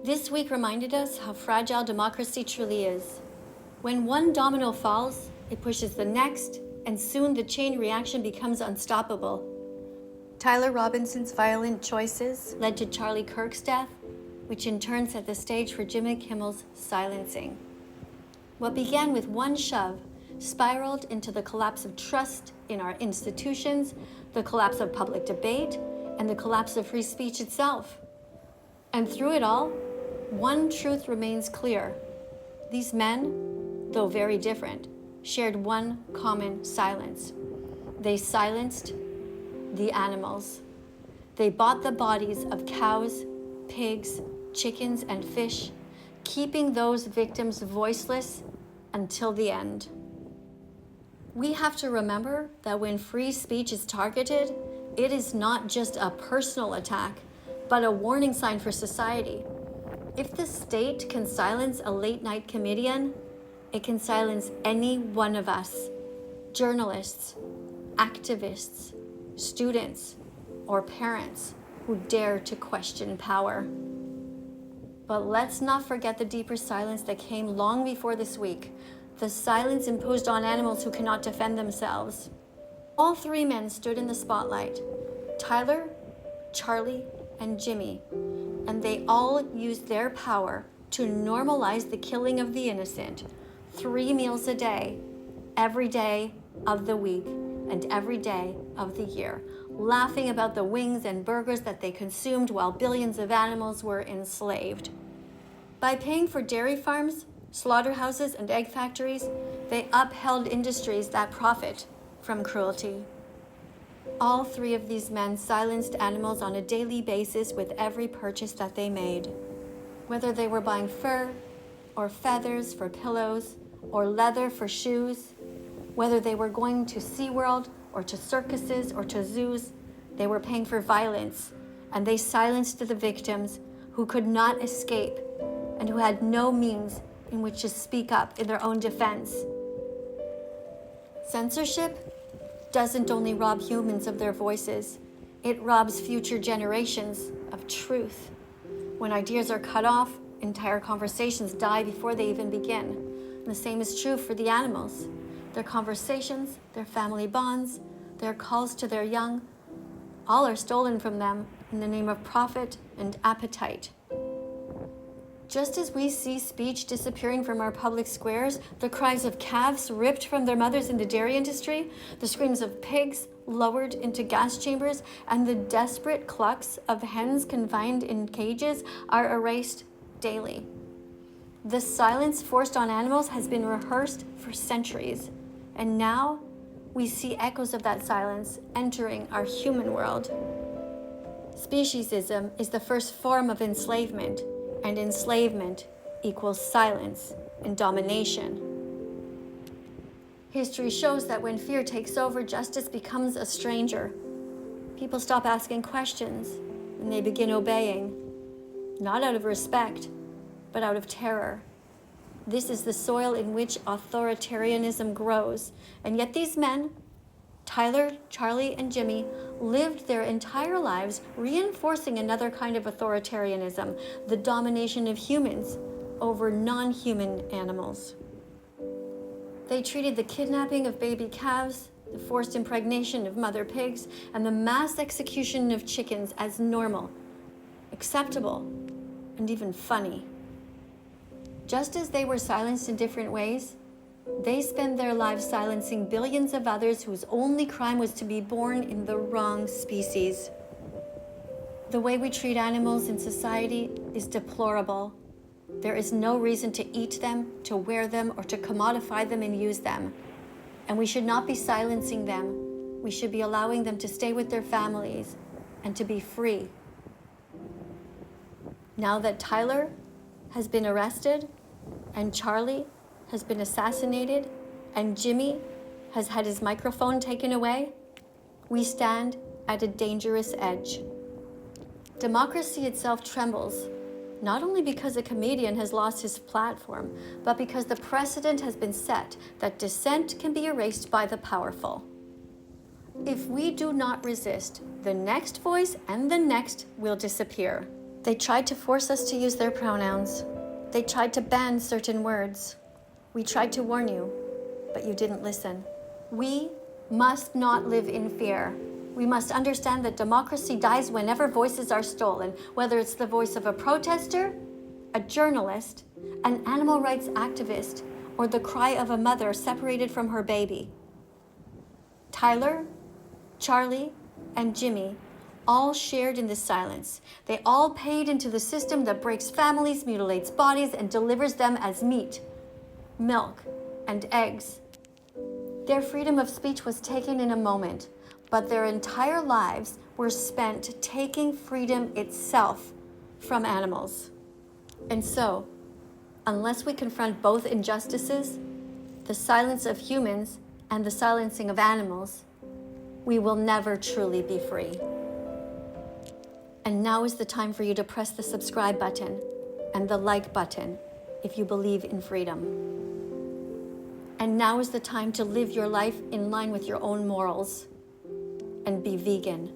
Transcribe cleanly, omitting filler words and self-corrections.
This week reminded us how fragile democracy truly is. When one domino falls, it pushes the next, and soon the chain reaction becomes unstoppable. Tyler Robinson's violent choices led to Charlie Kirk's death, which in turn set the stage for Jimmy Kimmel's silencing. What began with one shove spiraled into the collapse of trust in our institutions, the collapse of public debate, and the collapse of free speech itself. And through it all, one truth remains clear. These men, though very different, shared one common silence. They silenced the animals. They bought the bodies of cows, pigs, chickens, and fish, keeping those victims voiceless until the end. We have to remember that when free speech is targeted, it is not just a personal attack, but a warning sign for society. If the state can silence a late-night comedian, it can silence any one of us, journalists, activists, students, or parents who dare to question power. But let's not forget the deeper silence that came long before this week, the silence imposed on animals who cannot defend themselves. All three men stood in the spotlight, Tyler, Charlie, and Jimmy, and they all used their power to normalize the killing of the innocent, 3 meals a day, every day of the week, and every day of the year, laughing about the wings and burgers that they consumed while billions of animals were enslaved. By paying for dairy farms, slaughterhouses, and egg factories, they upheld industries that profit from cruelty. All three of these men silenced animals on a daily basis with every purchase that they made. Whether they were buying fur, or feathers for pillows, or leather for shoes, whether they were going to SeaWorld, or to circuses, or to zoos, they were paying for violence, and they silenced the victims who could not escape and who had no means in which to speak up in their own defense. Censorship doesn't only rob humans of their voices, it robs future generations of truth. When ideas are cut off, entire conversations die before they even begin. And the same is true for the animals. Their conversations, their family bonds, their calls to their young, all are stolen from them in the name of profit and appetite. Just as we see speech disappearing from our public squares, the cries of calves ripped from their mothers in the dairy industry, the screams of pigs lowered into gas chambers, and the desperate clucks of hens confined in cages are erased daily. The silence forced on animals has been rehearsed for centuries, and now we see echoes of that silence entering our human world. Speciesism is the first form of enslavement, and enslavement equals silence and domination. History shows that when fear takes over, justice becomes a stranger. People stop asking questions, and they begin obeying, not out of respect, but out of terror. This is the soil in which authoritarianism grows, and yet these men, Tyler, Charlie, and Jimmy, lived their entire lives reinforcing another kind of authoritarianism, the domination of humans over non-human animals. They treated the kidnapping of baby calves, the forced impregnation of mother pigs, and the mass execution of chickens as normal, acceptable, and even funny. Just as they were silenced in different ways, they spend their lives silencing billions of others whose only crime was to be born in the wrong species. The way we treat animals in society is deplorable. There is no reason to eat them, to wear them, or to commodify them and use them. And we should not be silencing them. We should be allowing them to stay with their families and to be free. Now that Tyler has been arrested, and Charlie has been assassinated, and Jimmy has had his microphone taken away, we stand at a dangerous edge. Democracy itself trembles, not only because a comedian has lost his platform, but because the precedent has been set that dissent can be erased by the powerful. If we do not resist, the next voice and the next will disappear. They tried to force us to use their pronouns. They tried to ban certain words. We tried to warn you, but you didn't listen. We must not live in fear. We must understand that democracy dies whenever voices are stolen, whether it's the voice of a protester, a journalist, an animal rights activist, or the cry of a mother separated from her baby. Tyler, Charlie, and Jimmy all shared in this silence. They all paid into the system that breaks families, mutilates bodies, and delivers them as meat, milk, and eggs. Their freedom of speech was taken in a moment, but their entire lives were spent taking freedom itself from animals. And so, unless we confront both injustices, the silence of humans and the silencing of animals, we will never truly be free. And now is the time for you to press the subscribe button and the like button if you believe in freedom. And now is the time to live your life in line with your own morals and be vegan.